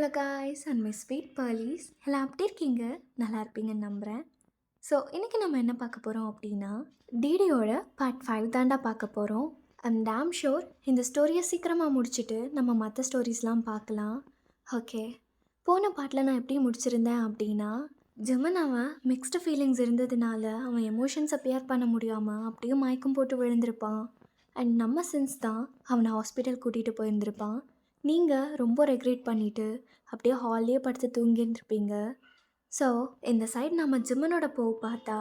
Hello guys and my sweet Perlis எல்லாம் அப்படி இருக்கீங்க, நல்லா இருப்பீங்கன்னு நம்புகிறேன். ஸோ இன்றைக்கி நம்ம என்ன பார்க்க போகிறோம் அப்படின்னா, டிடியோட பார்ட் 5 தாண்டா பார்க்க போகிறோம். ஐம் டேம் ஷோர் இந்த ஸ்டோரியை சீக்கிரமாக முடிச்சுட்டு நம்ம மற்ற ஸ்டோரிஸ்லாம் பார்க்கலாம். ஓகே, போன பாட்டில் நான் எப்படி முடிச்சிருந்தேன் அப்படின்னா, ஜெமன் அவன் மிக்ஸ்டு ஃபீலிங்ஸ் இருந்ததுனால அவன் எமோஷன்ஸ் அப்பியர் பண்ண முடியாமல் அப்படியே மயக்கம் போட்டு விழுந்திருப்பான். அண்ட் நம்ம சென்ஸ் தான் அவனை ஹாஸ்பிட்டல் கூட்டிகிட்டு போயிருந்திருப்பான். நீங்கள் ரொம்ப ரெக்ரெட் பண்ணிவிட்டு அப்படியே ஹால்லேயே படுத்து தூங்கியிருந்துருப்பீங்க. ஸோ இந்த சைடு நம்ம ஜிம்மனோட போக பார்த்தா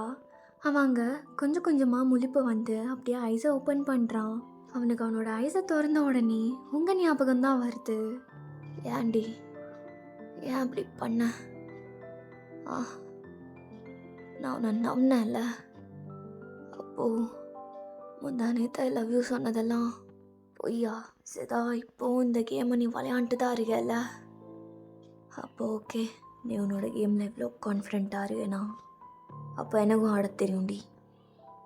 அவன் அங்கே கொஞ்சம் கொஞ்சமாக முழிப்பு வந்து அப்படியே ஐஸை ஓப்பன் பண்ணுறான். அவனுக்கு அவனோட ஐஸை திறந்த உடனே உங்கள் ஞாபகம் தான் வருது. ஏன்டி ஏன் அப்படி பண்ண? நான் உன்னை நம்பினேன்ல, அப்போது முந்தானேத்த ஐ லவ் யூ சொன்னதெல்லாம் பொய்யா? சிதா இப்போது இந்த கேமை நீ விளையாண்டுட்டு தான் இருக்கல. அப்போ ஓகே, நீ உன்னோட கேமில் எவ்வளோ கான்ஃபிடென்ட்டாக இருக்கேனா, அப்போ எனக்கும் ஆட தெரியும்டி,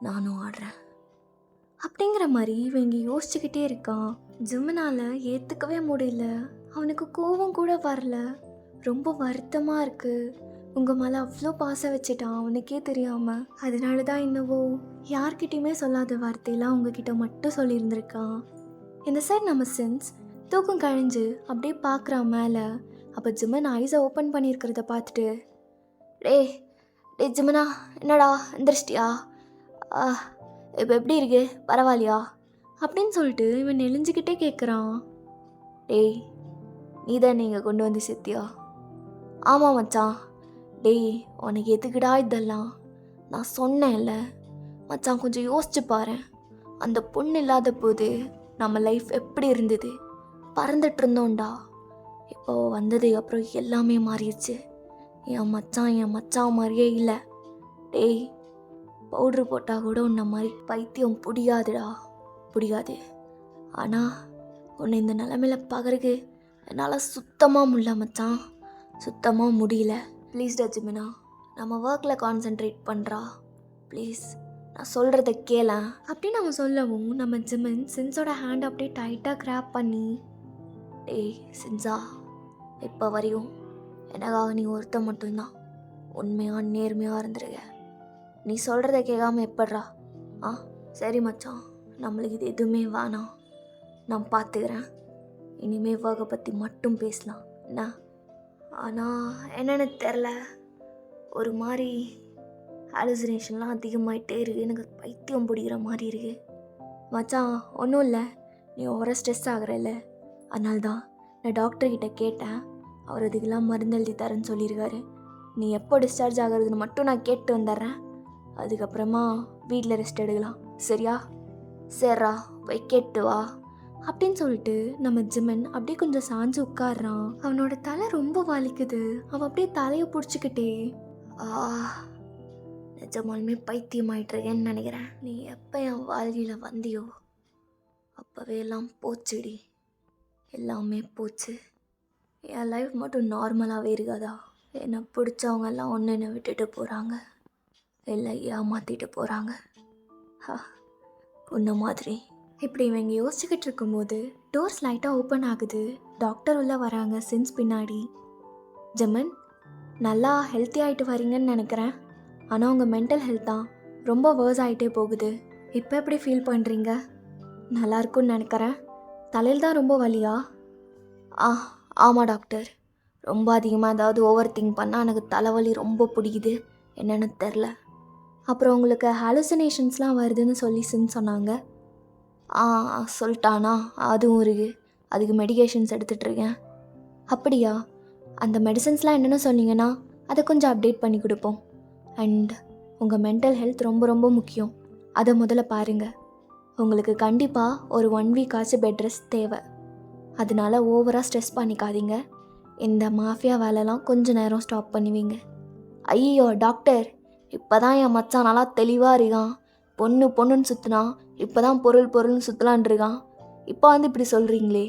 நானும் ஆடுறேன் அப்படிங்கிற மாதிரி இவங்க யோசிச்சுக்கிட்டே இருக்கான். ஜிம்மனால் ஏற்றுக்கவே முடியல. அவனுக்கு கோபம் கூட வரல, ரொம்ப வருத்தமாக இருக்குது. உங்கள் மேலே அவ்வளோ பாசம் வச்சுட்டான் அவனுக்கே தெரியாமல். அதனால தான் என்னவோ யார்கிட்டையுமே சொல்லாத வார்த்தையெல்லாம் உங்ககிட்ட மட்டும் சொல்லியிருந்திருக்கான். இந்த சைட் நம்ம சென்ஸ் தூக்கம் கழிஞ்சு அப்படியே பார்க்குறான் மேலே. அப்போ ஜிம்மன் ஐஸை ஓப்பன் பண்ணியிருக்கிறத பார்த்துட்டு, டே ஜிம்மனா, என்னடா எந்திரிச்சிட்டியா? இப்போ எப்படி இருக்கு, பரவாயில்லையா அப்படின்னு சொல்லிட்டு இவன் நெளிஞ்சிக்கிட்டே கேட்குறான். டேய் நீ தான் நீங்கள் கொண்டு வந்து செத்தியா? ஆமாம் மச்சான். டேய் உனக்கு எதுக்குடா இதெல்லாம்? நான் சொன்னேன்ல மச்சான், கொஞ்சம் யோசிச்சு பாரு. அந்த பொண்ணு இல்லாத போது நம்ம லைஃப் எப்படி இருந்தது, பறந்துட்டு இருந்தோம்டா. இப்போ வந்தது அப்புறம் எல்லாமே மாறிடுச்சு. என் மச்சான் மாதிரியே இல்லை. டேய் பவுட்ரு போட்டால் கூட உன்னை மாதிரி பைத்தியம் பிடிக்காது. ஆனால் உன்னை இந்த நிலமையில பார்க்கறக்கு என்னால் சுத்தமாக முடியல மச்சான், சுத்தமாக முடியல. ப்ளீஸ் டா ஜிமினா, நம்ம ஒர்க்கில் கான்சென்ட்ரேட் பண்ணுறா ப்ளீஸ், நான் சொல்கிறத கேள அப்படின்னு அவன் சொல்லவும் நம்ம ஜிமன் சென்ஸோட ஹேண்ட் அப்படியே டைட்டாக கிராப் பண்ணி, டேய் சென்ஸா, இப்போ வரையும் எனக்காக நீ ஒருத்த மட்டும்தான் உண்மையாக நேர்மையாக இருந்துருக்க. நீ சொல்கிறத கேட்காம எப்பட்றா? சரி மச்சான், நம்மளுக்கு இது எதுவுமே வேணாம், நான் பார்த்துக்கிறேன். இனிமேல் ஒர்க்கை பற்றி மட்டும் பேசலாம் என்ன? ஆனால் என்னென்னு தெரில, ஒரு மாதிரி ஹாலுசினேஷன்லாம் அதிகமாகிட்டே இருக்குது, எனக்கு பைத்தியம் பிடிக்கிற மாதிரி இருக்குது. மச்சான் ஒன்றும் இல்லை, நீ ஓவராக ஸ்ட்ரெஸ் ஆகிறல்ல, அதனால தான் நான் டாக்டர்கிட்ட கேட்டேன். அவர் இதுக்கெல்லாம் மருந்து எழுதி தரேன்னு சொல்லியிருக்காரு. நீ எப்போ டிஸ்சார்ஜ் ஆகிறதுன்னு மட்டும் நான் கேட்டு வந்துடுறேன். அதுக்கப்புறமா வீட்டில் ரெஸ்ட் எடுக்கலாம், சரியா? சரிடா போய் கேட்டு வா அப்படின்னு சொல்லிட்டு நம்ம ஜிமன் அப்படியே கொஞ்சம் சாஞ்சு உட்காடுறான். அவனோட தலை ரொம்ப வலிக்குது. அவன் அப்படியே தலையை பிடிச்சிக்கிட்டே, நிஜமாலுமே பைத்தியமாயிட்டுருக்கேன்னு நினைக்கிறேன். நீ எப்போ என் வாழ்க்கையில் வந்தியோ அப்போவே எல்லாம் போச்சுடி, எல்லாமே போச்சு. என் லைஃப் மட்டும் நார்மலாகவே இருக்காதா? என்னை பிடிச்சவங்க எல்லாம் ஒன்று என்னை விட்டுட்டு போகிறாங்க, இல்லை ஏமாற்றிட்டு போகிறாங்க, உன்ன மாதிரி. இப்படி இவங்க யோசிச்சுக்கிட்டு இருக்கும்போது டோர்ஸ் லைட்டாக ஓப்பன் ஆகுது. டாக்டர் உள்ளே வராங்க சென்ஸ் பின்னாடி. ஜெமன் நல்லா ஹெல்த்தி ஆகிட்டு வரீங்கன்னு நினைக்கிறேன், ஆனால் உங்கள் மென்டல் ஹெல்த் தான் ரொம்ப வேர்ஸ் ஆகிட்டே போகுது. இப்போ எப்படி ஃபீல் பண்ணுறீங்க? நல்லா இருக்குன்னு நினைக்கிறேன். தலையில் தான் ரொம்ப வலியா? ஆமாம் டாக்டர், ரொம்ப அதிகமாக ஏதாவது ஓவர் திங்க் பண்ணால் எனக்கு தலைவலி ரொம்ப பிடிக்குது, என்னென்னு தெரில. அப்புறம் உங்களுக்கு ஹாலுசினேஷன்ஸ்லாம் வருதுன்னு சொல்லி சொன்னாங்க. சொல்லிட்டானா? அதுவும் இருக்குது, அதுக்கு மெடிகேஷன்ஸ் எடுத்துகிட்ருக்கேன். அப்படியா? அந்த மெடிசன்ஸ்லாம் என்னென்னு சொன்னீங்கன்னா அதை கொஞ்சம் அப்டேட் பண்ணி கொடுப்போம். அண்ட் உங்கள் மென்டல் ஹெல்த் ரொம்ப ரொம்ப முக்கியம், அதை முதல்ல பாருங்கள். உங்களுக்கு கண்டிப்பாக ஒரு 1 வீக் ஆச்சு பெட் ரெஸ்ட் தேவை. அதனால ஓவராக ஸ்ட்ரெஸ் பண்ணிக்காதீங்க. இந்த மாஃபியா வேலைலாம் கொஞ்சம் நேரம் ஸ்டாப் பண்ணுவீங்க. ஐயோ டாக்டர், இப்போ தான் என் மச்சான் நல்லா தெளிவாக இருக்கான். பொண்ணுன்னு சுற்றினா இப்போ தான் பொருள்னு சுற்றலான் இருக்கான். இப்போ வந்து இப்படி சொல்கிறீங்களே?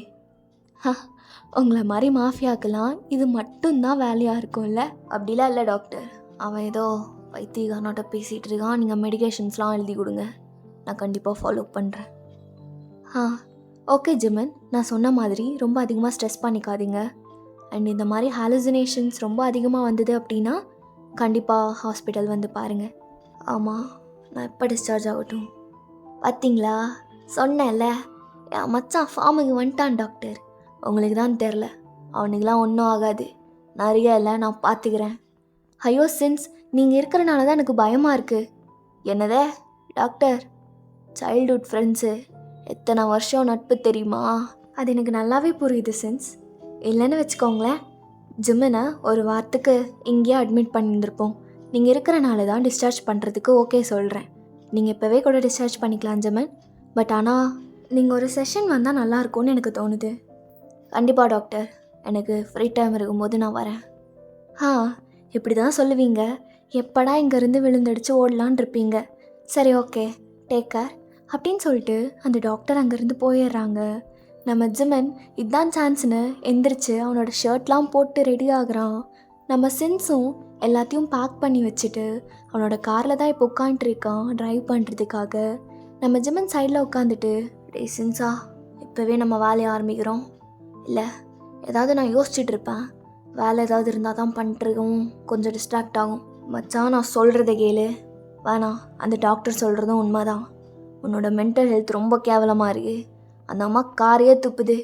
உங்களை மாதிரி மாஃபியாக்கெல்லாம் இது மட்டும்தான் வேலையாக இருக்கும்ல? அப்படிலாம் இல்லை டாக்டர், அவன் ஏதோ பைத்தியக்காரனோட்ட பேசிகிட்டு இருக்கான். நீங்கள் மெடிகேஷன்ஸ்லாம் எழுதி கொடுங்க, நான் கண்டிப்பாக ஃபாலோ பண்ணுறேன். ஓகே ஜிமன், நான் சொன்ன மாதிரி ரொம்ப அதிகமாக ஸ்ட்ரெஸ் பண்ணிக்காதீங்க. அண்ட் இந்த மாதிரி ஹாலுசினேஷன்ஸ் ரொம்ப அதிகமாக வந்தது அப்படின்னா கண்டிப்பாக ஹாஸ்பிட்டல் வந்து பாருங்கள். ஆமாம், நான் எப்போ டிஸ்சார்ஜ் ஆகட்டும்? பார்த்தீங்களா, சொன்னேன்ல, என் மச்சான் ஃபார்முக்கு வந்துட்டான் டாக்டர். உங்களுக்கு தான் தெரில, அவனுக்கெலாம் ஒன்றும் ஆகாது. நிறைய இல்லை, நான் பார்த்துக்கிறேன். ஐயோ சின்ஸ், நீங்கள் இருக்கிறனால தான் எனக்கு பயமாக இருக்குது. என்னதே டாக்டர்? சைல்ட்ஹுட் ஃப்ரெண்ட்ஸு, எத்தனை வருஷம் நட்பு தெரியுமா? அது எனக்கு நல்லாவே புரியுது சின்ஸ். இல்லைன்னு வச்சுக்கோங்களேன், ஜிம்மனை ஒரு வாரத்துக்கு இங்கேயே அட்மிட் பண்ணியிருந்திருப்போம். நீங்கள் இருக்கிறனால தான் டிஸ்சார்ஜ் பண்ணுறதுக்கு ஓகே சொல்கிறேன். நீங்கள் இப்போவே கூட டிஸ்சார்ஜ் பண்ணிக்கலாம் ஜிம்மன். பட் ஆனால் நீங்கள் ஒரு செஷன் வந்தால் நல்லாயிருக்கும்னு எனக்கு தோணுது. கண்டிப்பாக டாக்டர், எனக்கு ஃப்ரீ டைம் இருக்கும்போது நான் வரேன். இப்படி தான் சொல்லுவீங்க, எப்படா இங்கேருந்து விழுந்தடிச்சு ஓடலான் இருப்பீங்க. சரி, ஓகே, டேக் கேர் அப்படின்னு சொல்லிட்டு அந்த டாக்டர் அங்கேருந்து போயிடுறாங்க. நம்ம ஜிம்மன் இதுதான் சான்ஸ்னு எந்திரிச்சு அவனோட ஷர்ட்லாம் போட்டு ரெடி ஆகுறான். நம்ம சின்ஸும் எல்லாத்தையும் பேக் பண்ணி வச்சுட்டு அவனோட காரில் தான் இப்போ உட்காந்துருக்கான் ட்ரைவ் பண்ணுறதுக்காக. நம்ம ஜிம்மன் சைடில் உட்காந்துட்டு, டே சின்ஸா, இப்போவே நம்ம வேலையை ஆரம்பிக்கிறோம். இல்லை, ஏதாவது நான் யோசிச்சுட்டு இருப்பேன், வேலை ஏதாவது இருந்தால் தான் பண்ணிட்டுருக்கோம், கொஞ்சம் டிஸ்ட்ராக்ட் ஆகும். மச்சான், நான் சொல்கிறத கேளு. வேணாம், அந்த டாக்டர் சொல்கிறதும் உண்மைதான். உன்னோட மென்டல் ஹெல்த் ரொம்ப கேவலமாக இருக்கு. அந்த அம்மா காரையே துப்புது.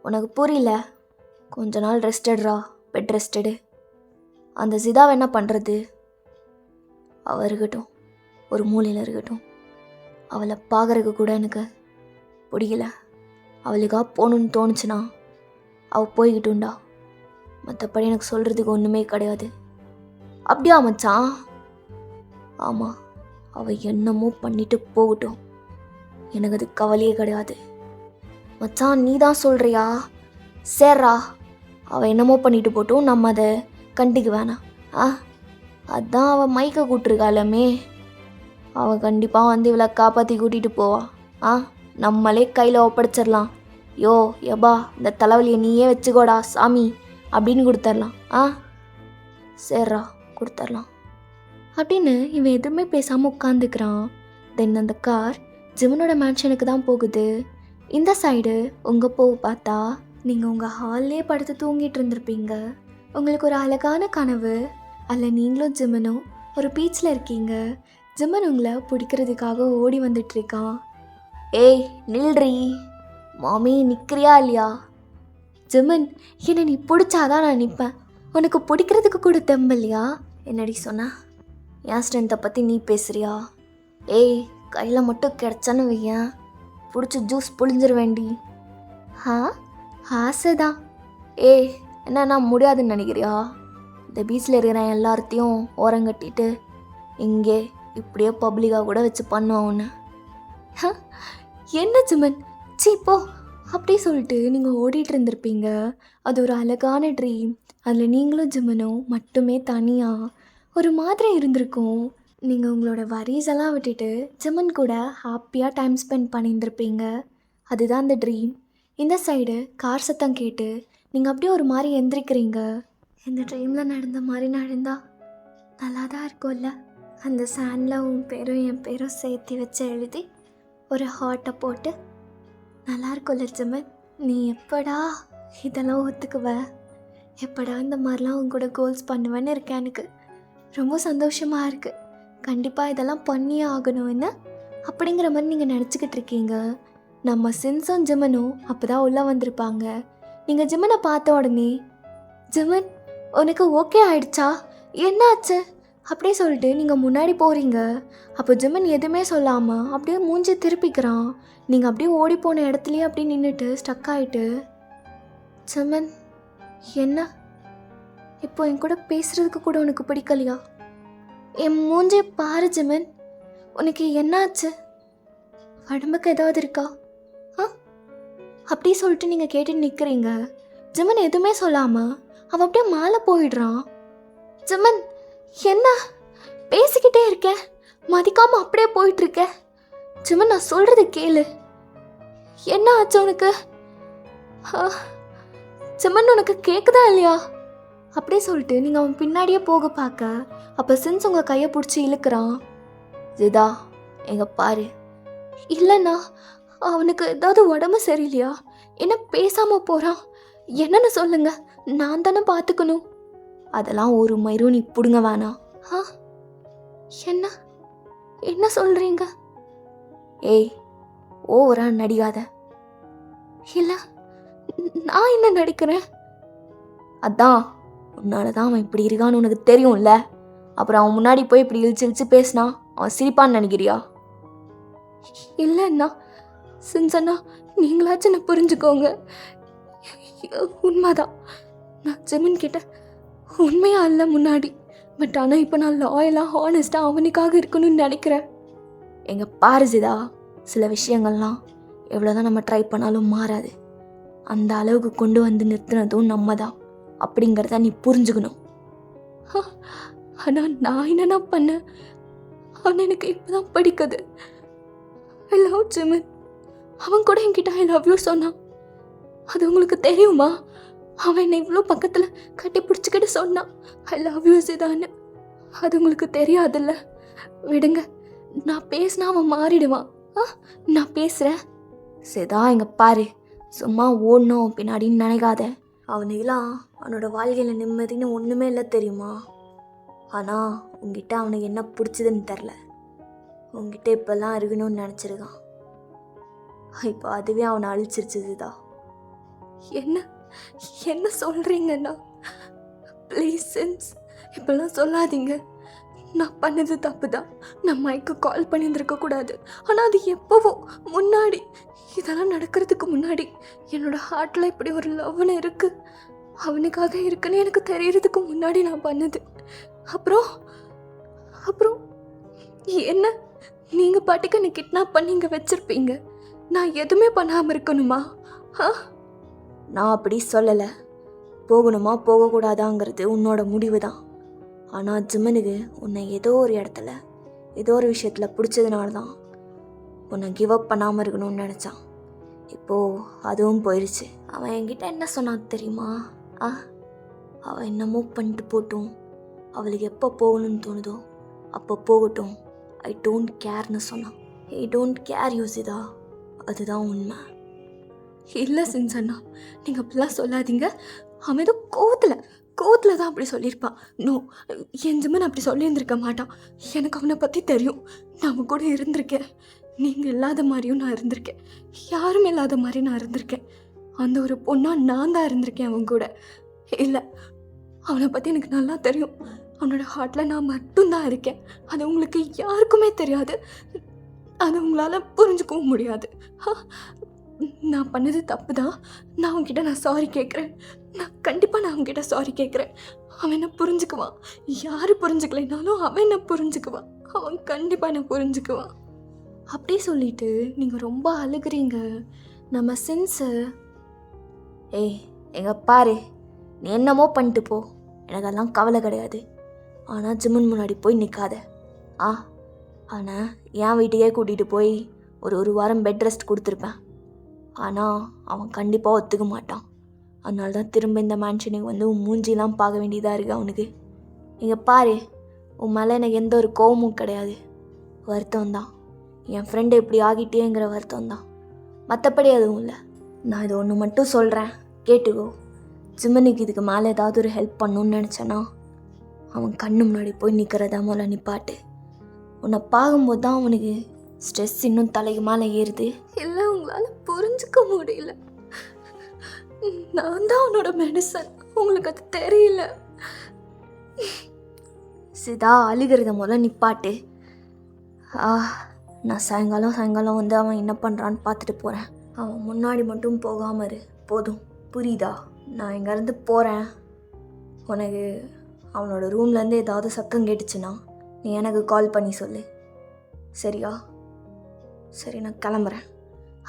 உனக்கு புரியல? கொஞ்ச நாள் ரெஸ்ட் எடுறா, பெட் ரெஸ்ட் எடு. அந்த சிதாவை என்ன பண்ணுறது? அவள் இருக்கட்டும், ஒரு மூலையில் இருக்கட்டும். அவளை பார்க்குறதுக்கு கூட எனக்கு பிடிக்கல. அவளுக்காக போகணுன்னு தோணுச்சுன்னா அவள் போய்கிட்டுண்டா. மற்றபடி எனக்கு சொல்கிறதுக்கு ஒன்றுமே கிடையாது. அப்படியா மச்சான்? ஆமாம், அவள் என்னமோ பண்ணிட்டு போகட்டும், எனக்கு அது கவலையே கிடையாது. மச்சான், நீ தான் சொல்கிறியா? சேர்றா, அவள் என்னமோ பண்ணிட்டு போட்டும், நம்ம அதை கண்டிக்க வேணாம். அதான் அவள் மைக்க கூட்டிருக்காளமே, அவள் கண்டிப்பாக வந்து இவளை காப்பாற்றி கூட்டிகிட்டு போவா. நம்மளே கையில் ஒப்படைச்சிடலாம். யோ எபா, இந்த தலைவலியை நீயே வச்சுக்கோடா சாமி அப்படின்னு கொடுத்துர்லாம். சேர்றா, கொடுத்துர்லாம் அப்படின்னு இவன் எதுவுமே பேசாமல் உட்காந்துக்கிறான். தென் அந்த கார் ஜிம்மனோட மேன்ஷனுக்கு தான் போகுது. இந்த சைடு உங்கள் போக பார்த்தா நீங்கள் உங்கள் ஹால்லே படுத்து தூங்கிட்டு இருந்திருப்பீங்க. உங்களுக்கு ஒரு அழகான கனவு, அதில் நீங்களும் ஜிம்மனும் ஒரு பீச்சில் இருக்கீங்க. ஜிம்மன் உங்களை பிடிக்கிறதுக்காக ஓடி வந்துட்டுருக்கான். ஏய் நில்றி, மாமி நிற்கிறியா இல்லையா? ஜிம்மன், என்னை நீ பிடிச்சாதான் நான் நிற்பேன், உனக்கு பிடிக்கிறதுக்கு கூட தெம்பில்லையா? என்னடி சொன்ன? என் ஸ்ட்ரென்த்தை பற்றி நீ பேசுறியா? ஏய், கையில் மட்டும் கிடச்சான்னு வையன், பிடிச்சி ஜூஸ் புழிஞ்சிருவேண்டி. ஆசைதான். ஏய், என்ன முடியாதுன்னு நினைக்கிறியா? இந்த பீச்சில் இருக்கிற எல்லாத்தையும் ஓரங்கட்டிட்டு இங்கே இப்படியே பப்ளிக்காக கூட வச்சு பண்ணுவான் ஒன்று. என்ன ஜிம்மன், சீப்போ அப்படி சொல்லிட்டு நீங்கள் ஓடிட்டு இருந்திருப்பீங்க. அது ஒரு அழகான ட்ரீம். அதில் நீங்களும் ஜிம்மனும் மட்டுமே தனியாக ஒரு மாதிரி இருந்திருக்கும். நீங்கள் உங்களோட வரிஸ் எல்லாம் விட்டுட்டு ஜிம்மன் கூட ஹாப்பியாக டைம் ஸ்பெண்ட் பண்ணியிருந்திருப்பீங்க. அதுதான் அந்த ட்ரீம். இந்த சைடு கார் சத்தம் கேட்டு நீங்கள் அப்படியே ஒரு மாதிரி எந்திரிக்கிறீங்க. இந்த ட்ரீமில் நடந்த மாதிரி நடந்தா நல்லா தான் இருக்கும்ல? அந்த சாண்டில் உன் பேரும் என் பேரும் சேர்த்து வச்சு எழுதி ஒரு ஹார்ட்டை போட்டு நல்லா இருக்கும்ல ஜிம்மன்? நீ எப்படா இதெல்லாம் ஒத்துக்குவ? எப்படா இந்த மாதிரிலாம் உன் கூட கோல்ஸ் பண்ணுவேன்னு இருக்கேன். எனக்கு ரொம்ப சந்தோஷமாக இருக்குது. கண்டிப்பாக இதெல்லாம் பண்ணியே ஆகணும் என்ன அப்படிங்கிற மாதிரி நீங்கள் நினச்சிக்கிட்டு இருக்கீங்க. நம்ம சின்ஸும் ஜிம்மனும் அப்போ தான் உள்ளே வந்திருப்பாங்க. நீங்கள் ஜிம்மனை பார்த்த உடனே, ஜிம்மன் உனக்கு ஓகே ஆயிடுச்சா, என்னாச்சு அப்படியே சொல்லிட்டு நீங்கள் முன்னாடி போகிறீங்க. அப்போ ஜிம்மன் எதுவுமே சொல்லாமல் அப்படியே மூஞ்சி திருப்பிக்கிறான். நீங்கள் அப்படியே ஓடி போன இடத்துலையே அப்படியே நின்றுட்டு ஸ்டக் ஆகிட்டு, ஜிம்மன் என்ன இப்போ என் கூட பேசுகிறதுக்கு கூட உனக்கு பிடிக்கலையா? என் மூஞ்சே பாரு ஜிம்மன், உனக்கு என்னாச்சு? உடம்புக்கு ஏதாவது இருக்கா? அப்படி சொல்லிட்டு நீங்கள் கேட்டு நிற்கிறீங்க. ஜிம்மன் எதுவுமே சொல்லாமல் அவன் அப்படியே மேலே போயிடுறான். ஜிம்மன் என்ன பேசிக்கிட்டே இருக்க, மதிக்காமல் அப்படியே போயிட்டுருக்க. ஜிம்மன், நான் சொல்கிறது கேளு. என்ன ஆச்சு உனக்கு? ஜிம்மன், உனக்கு கேட்குதா இல்லையா? அப்படியே சொல்லிட்டு நீங்கள் அவன் பின்னாடியே போக பார்க்க, அப்போ சின்ஸ் உங்கள் கையை பிடிச்சி இழுக்கிறான். ஜிதா எங்க பாரு. இல்லைண்ணா, அவனுக்கு ஏதாவது உடம்பு சரியில்லையா? என்ன பேசாமல் போகிறான்? என்னன்னு சொல்லுங்க, நான் தானே பார்த்துக்கணும். அதெல்லாம் ஒரு மயிரும் நீ பிடுங்க வேணாம். ஆ என்ன என்ன சொல்கிறீங்க? ஏய், ஓவரா நடிக்காத. இல்லை, நான் என்ன நடிக்கிறேன்? அதான் உன்னால தான் அவன் இப்படி இருக்கான்னு உனக்கு தெரியும்ல. அப்புறம் அவன் முன்னாடி போய் இப்படி இழிச்சு இழிச்சு பேசினா அவன் சிரிப்பான்னு நினைக்கிறியா? இல்லைண்ணா, சின்சண்ணா, நீங்களாச்சும் என்ன புரிஞ்சுக்கோங்க. உண்மைதான், நான் ஜெமின் கிட்ட உண்மையா இல்லை முன்னாடி. பட் ஆனால் இப்போ நான் லாயலாக ஹானஸ்டாக அவனுக்காக இருக்கணும்னு நினைக்கிறேன். எங்க பாரு சிதா, சில விஷயங்கள்லாம் எவ்வளோதான் நம்ம ட்ரை பண்ணாலும் மாறாது. அந்த அளவுக்கு கொண்டு வந்து நிறுத்தினதும் நம்ம தான் அப்படிங்கிறத நீ புரிஞ்சுக்கணும். ஆனால் நான் என்னென்ன பண்ணேன்? அவன் எனக்கு இப்போதான் படிக்குது. I love Jimin. அவன் கூட என்கிட்ட ஐ லவ் யூ சொன்னான். அது உங்களுக்கு தெரியுமா? அவன் என்னை இவ்வளோ பக்கத்தில் கட்டி பிடிச்சிக்கிட்டு சொன்னான் ஐ லவ் யூ சிதான்னு. அது உங்களுக்கு தெரியாதுல்ல. விடுங்க, நான் பேசினா அவன் மாறிடுவான். நான் பேசுகிறேன். சிதா, இங்கே பாரு, சும்மா ஓடணும் பின்னாடின்னு நினைக்காத. அவனுக்கெல்லாம் அவனோட வாழ்க்கையில் நிம்மதின்னு ஒன்றுமே இல்லை தெரியுமா? ஆனால் உங்ககிட்ட அவனுக்கு என்ன பிடிச்சதுன்னு தெரில. உங்ககிட்ட இப்போல்லாம் இருக்கணும்னு நினச்சிருக்கான். இப்போ அதுவே அவனை அழிச்சிருச்சுதா. என்ன என்ன சொல்கிறீங்கண்ணா? ப்ளீஸ் சென்ஸ், இப்போல்லாம் சொல்லாதீங்க. நான் பண்ணது தப்பு தான். நான் மைக்கு கால் பண்ணியிருந்திருக்க கூடாது. ஆனால் அது எப்போவோ முன்னாடி, இதெல்லாம் நடக்கிறதுக்கு முன்னாடி என்னோட ஹார்ட்டில் இப்படி ஒரு லவ்னு இருக்குது, அவனுக்காக இருக்குன்னு எனக்கு தெரியறதுக்கு முன்னாடி நான் பண்ணது. அப்புறம் அப்புறம் என்ன, நீங்கள் பாட்டுக்கு என்னை கிட்னாப் பண்ணி இங்கே வச்சுருப்பீங்க. நான் எதுவுமே பண்ணாமல் இருக்கணுமா? நான் அப்படி சொல்லலை. போகணுமா போகக்கூடாதாங்கிறது உன்னோட முடிவு தான். ஆனால் ஜிம்மனுக்கு உன்னை ஏதோ ஒரு இடத்துல ஏதோ ஒரு விஷயத்தில் பிடிச்சதுனால தான் உன்னை கிவ் அப் பண்ணாமல் இருக்கணும்னு நினச்சான். இப்போது அதுவும் போயிடுச்சு. அவன் என்கிட்ட என்ன சொன்னான் தெரியுமா? அவள் என்னமோ பண்ணிட்டு போட்டும், அவளுக்கு எப்போ போகணும்னு தோணுதோ அப்போ போகட்டும், ஐ டோன்ட் கேர்னு சொன்னான். ஐ டோன்ட் கேர் யூசிதா, அதுதான் உண்மை. இல்லை சின்சண்ணா, நீங்கள் அப்படிலாம் சொல்லாதீங்க. அவன் ஏதோ கோவத்தில் தான் அப்படி சொல்லியிருப்பான். நோ, என் ஜிம்மன் அப்படி சொல்லியிருந்திருக்க மாட்டான். எனக்கு அவனை பற்றி தெரியும். நான் அவன் கூட இருந்திருக்கேன். நீங்கள் இல்லாத மாதிரியும் நான் இருந்திருக்கேன். யாரும் இல்லாத மாதிரி நான் இருந்திருக்கேன். அந்த ஒரு பொண்ணாக நான் தான் இருந்திருக்கேன் அவன் கூட. இல்லை, அவனை பற்றி எனக்கு நல்லா தெரியும். அவனோட ஹார்ட்டில் நான் மட்டும்தான் இருக்கேன். அது உங்களுக்கு யாருக்குமே தெரியாது. அது உங்களால் புரிஞ்சுக்கவும் முடியாது. நான் பண்ணது தப்பு தான். நான் அவன்கிட்ட நான் சாரி கேட்குறேன். நான் அவன்கிட்ட சாரி கேட்குறேன். அவன் என்ன புரிஞ்சுக்குவான். யார் புரிஞ்சுக்கலைனாலும் அவன் என்ன புரிஞ்சுக்குவான். அவன் கண்டிப்பாக என்ன புரிஞ்சுக்குவான். அப்படி சொல்லிட்டு நீங்கள் ரொம்ப அழுகிறீங்க. நம்ம சென்ஸு. ஏய், எங்க பாரு, நீ என்னமோ பண்ணிட்டு போ, எனக்கு அதெல்லாம் கவலை கிடையாது. ஆனால் ஜிம்மன் முன்னாடி போய் நிற்காத. ஆனால் என் வீட்டுக்கே கூட்டிகிட்டு போய் ஒரு வாரம் பெட் ரெஸ்ட் கொடுத்துருப்பேன். ஆனால் அவன் கண்டிப்பாக ஒத்துக்க மாட்டான். அதனால தான் திரும்ப இந்த மேன்ஷனுக்கு வந்து உன் மூஞ்சிலாம் பார்க்க வேண்டியதாக இருக்குது அவனுக்கு. இங்கே பாரு, உன் மேலே எனக்கு எந்த ஒரு கோபமும் கிடையாது. வருத்தம் தான், என் ஃப்ரெண்டு இப்படி ஆகிட்டேங்கிற வருத்தம் தான். மற்றபடி எதுவும் இல்லை. நான் இது ஒன்று மட்டும் சொல்கிறேன், கேட்டுக்கோ. ஜிம்மனுக்கு இதுக்கு மேலே ஏதாவது ஒரு ஹெல்ப் பண்ணணும்னு நினச்சேன்னா அவன் கண்ணு முன்னாடி போய் நிற்கிறதா முதல்ல நிப்பாட்டு. உன்னை பார்க்கும்போது தான் அவனுக்கு ஸ்ட்ரெஸ் இன்னும் தலைக்கு மேலே ஏறுது. இல்லை, உங்களால் புரிஞ்சுக்க முடியல. நான் தான் அவனோட மெடிசன், உங்களுக்கு அது தெரியல. சிதா, அழுகிறத முதல்ல நிப்பாட்டு. நான் சாயங்காலம் வந்து அவன் என்ன பண்ணுறான்னு பார்த்துட்டு போகிறேன். அவன் முன்னாடி மட்டும் போகாமல் இரு, போதும், புரியுதா? நான் இங்கேருந்து போகிறேன். உனக்கு அவனோட ரூம்லேருந்து ஏதாவது சத்தம் கேட்டுச்சுன்னா நீ எனக்கு கால் பண்ணி சொல்லு, சரியா? சரி, நான் கிளம்புறேன்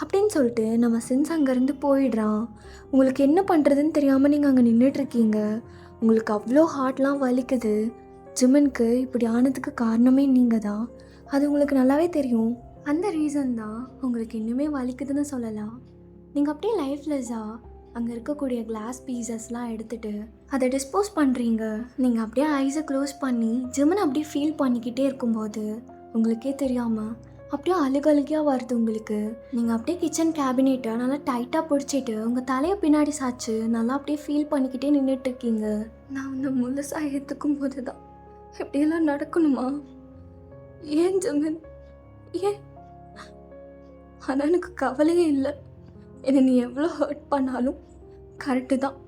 அப்படின்னு சொல்லிட்டு நம்ம சென்ஸ் அங்கேருந்து போயிடுறான். உங்களுக்கு என்ன பண்ணுறதுன்னு தெரியாமல் நீங்கள் அங்கே நின்றுட்டுருக்கீங்க. உங்களுக்கு அவ்வளோ ஹார்ட்லாம் வலிக்குது. ஜிம்மனுக்கு இப்படி ஆனதுக்கு காரணமே நீங்கள் தான். அது உங்களுக்கு நல்லாவே தெரியும். அந்த ரீசன் தான் உங்களுக்கு இன்னுமே வலிக்குதுன்னு சொல்லலாம். நீங்கள் அப்படியே லைஃப்லெஸ்ஸாக அங்கே இருக்கக்கூடிய கிளாஸ் பீசஸ்லாம் எடுத்துகிட்டு அதை டிஸ்போஸ் பண்ணுறீங்க. நீங்கள் அப்படியே ஐஸை க்ளோஸ் பண்ணி ஜிம்மனை அப்படியே ஃபீல் பண்ணிக்கிட்டே இருக்கும்போது உங்களுக்கே தெரியாமல் அப்படியே அழுகழுகியாக வருது உங்களுக்கு. நீங்கள் அப்படியே கிச்சன் கேபினெட்டை நல்லா டைட்டாக பிடிச்சிட்டு உங்கள் தலையை பின்னாடி சாய்ச்சி நல்லா அப்படியே ஃபீல் பண்ணிக்கிட்டே நின்றுட்டுருக்கீங்க. நான் உன்னை முழுசாக ஏற்றுக்கும் போது தான் இப்படியெல்லாம் நடக்கணுமா? ஏன் ஜமீன், ஏன்? ஆனால் எனக்கு கவலையே இல்லை. என்னை நீ எவ்வளோ ஹர்ட் பண்ணாலும் கரெக்டு தான்,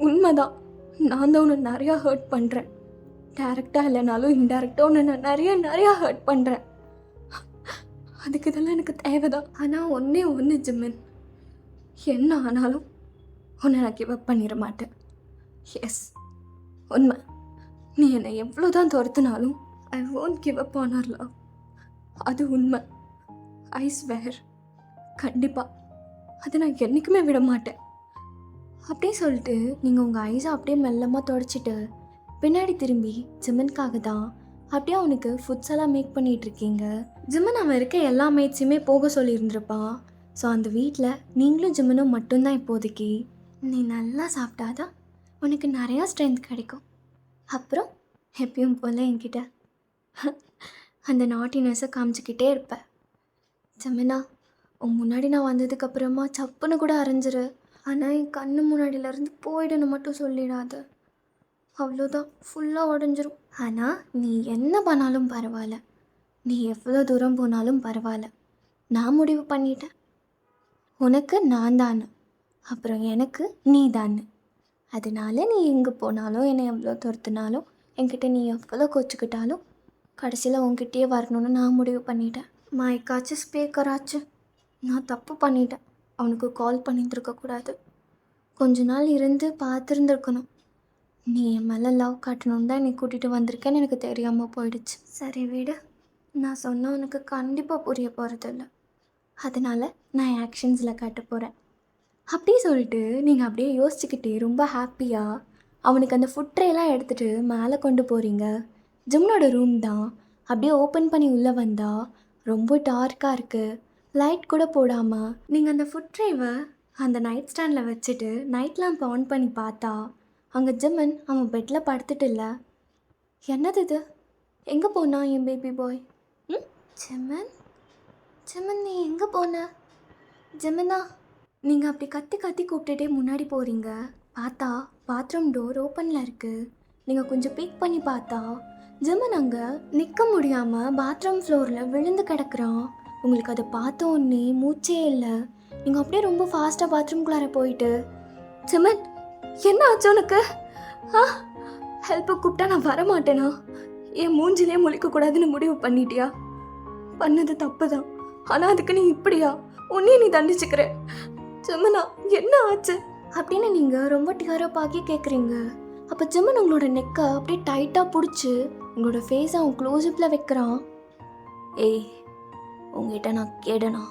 உண்மை தான். நான் தான் உன்னை நிறையா ஹர்ட் பண்ணுறேன். டேரெக்டாக இல்லைனாலும் இன்டெரக்டாக உன்னை நான் நிறையா ஹர்ட் பண்ணுறேன். அதுக்கு இதெல்லாம் எனக்கு தேவைதான். ஆனால் ஒன்று ஜிம்மன், என்ன ஆனாலும் உன்னை நான் கிவ் அப் பண்ணிட மாட்டேன். எஸ், உண்மை. நீ என்னை எவ்வளோ தான் துரத்துனாலும் ஐ won't give up on our love. அது உண்மை. ஐ ஸ்வேர், கண்டிப்பாக அதை நான் என்றைக்குமே விட மாட்டேன். அப்படியே சொல்லிட்டு நீங்கள் உங்கள் ஐஸை அப்படியே மெல்லமாக தொடச்சிட்டு பின்னாடி திரும்பி ஜிம்மனுக்காக தான் அப்படியே அவனுக்கு ஃபுட்ஸ் எல்லாம் மேக் பண்ணிகிட்ருக்கீங்க. ஜிம்மன் அவன் இருக்க எல்லா மேட்ஸையுமே போக சொல்லியிருந்திருப்பான். ஸோ அந்த வீட்டில் நீங்களும் ஜிம்மனும் மட்டும்தான் இப்போதைக்கு. நீ நல்லா சாப்பிட்டாதான் உனக்கு நிறையா ஸ்ட்ரென்த் கிடைக்கும். அப்புறம் எப்பயும் போல் என்கிட்ட அந்த நாட்டினஸை காமிச்சிக்கிட்டே இருப்பேன். ஜிம்மனா, உன் முன்னாடி நான் வந்ததுக்கப்புறமா சப்புன்னு கூட அரைஞ்சிரு. ஆனால் என் கண்ணு முன்னாடியிலேருந்து போயிடுன்னு மட்டும் சொல்லிடாத. அவ்வளோதான், ஃபுல்லாக உடஞ்சிரும். ஆனால் நீ என்ன பண்ணாலும் பரவாயில்ல, நீ எவ்வளோ தூரம் போனாலும் பரவாயில்ல. நான் முடிவு பண்ணிட்டேன். உனக்கு நான் தான், அப்புறம் எனக்கு நீ தான். அதனால நீ எங்கே போனாலும், என்னை எவ்வளோ துரத்துனாலும், என்கிட்ட நீ எவ்வளோ கோச்சிக்கிட்டாலும் கடைசியில் உன்கிட்டயே வரணும்னு நான் முடிவு பண்ணிட்டேன். மைக்காச்சும் ஸ்பீக்கராச்சு. நான் தப்பு பண்ணிட்டேன். அவனுக்கு கால் பண்ணியிருந்துருக்கக்கூடாது. கொஞ்ச நாள் இருந்து பார்த்துருந்துருக்கணும். நீ என் மேலே லவ் காட்டணுன்னு தான் என்னை கூட்டிகிட்டு வந்திருக்கேன்னு எனக்கு தெரியாமல் போயிடுச்சு. சரி விடு, நான் சொன்னால் உனக்கு கண்டிப்பாக புரிய போகிறதில்ல. அதனால் நான் ஆக்ஷன்ஸில் காட்ட போகிறேன். அப்படியே சொல்லிட்டு நீங்கள் அப்படியே யோசிச்சுக்கிட்டே ரொம்ப ஹாப்பியாக அவனுக்கு அந்த ஃபுட் ட்ரேலாம் எடுத்துகிட்டு மேலே கொண்டு போகிறீங்க. ஜிம்மனோட ரூம் தான். அப்படியே ஓப்பன் பண்ணி உள்ளே வந்தால் ரொம்ப டார்க்காக இருக்குது. லைட் கூட போடாமல் நீங்கள் அந்த ஃபுட் ட்ரேவை அந்த நைட் ஸ்டாண்டில் வச்சுட்டு நைட் லேம்ப் ஆன் பண்ணி பார்த்தா அங்கே ஜிம்மன் அவன் பெட்டில் படுத்துட்டு இல்லை. என்னது இது? எங்கே போனா என் பேபி பாய்? ஜிம்மன், ஜிம்மன் நீ எங்கே போன? ஜிம்மனா, நீங்கள் அப்படி கத்தி கத்தி கூப்பிட்டுட்டே முன்னாடி போகிறீங்க. பார்த்தா பாத்ரூம் டோர் ஓப்பனில் இருக்குது. நீங்கள் கொஞ்சம் பீக் பண்ணி பார்த்தா ஜிம்மன் அங்கே நிற்க முடியாமல் பாத்ரூம் ஃப்ளோரில் விழுந்து கிடக்குறான். உங்களுக்கு அதை பார்த்த உடனே மூச்சே இல்லை. நீங்கள் அப்படியே ரொம்ப ஃபாஸ்ட்டாக பாத்ரூம்குள்ளார போயிட்டு, ஜிம்மன் என்ன ஆச்சு உனக்கு? ஹெல்ப்பை கூப்பிட்டா நான் வரமாட்டேனா? என் மூஞ்சிலே முழிக்கக்கூடாதுன்னு முடிவு பண்ணிட்டியா? பண்ணது தப்பு தான், ஆனால் அதுக்கு நீ இப்படியா? உன்னையே நீ தண்டிச்சுக்கிற. ஜிம்மனா என்ன ஆச்சு அப்படின்னு நீங்கள் ரொம்ப டியரப்பாக்கி கேட்குறீங்க. அப்போ ஜிம்மன் உங்களோட நெக்கை அப்படியே டைட்டாக பிடிச்சி உங்களோட ஃபேஸை அவன் க்ளோஸ்அப்பில் வைக்கிறான். ஏய், உங்ககிட்ட நான் கேடனா?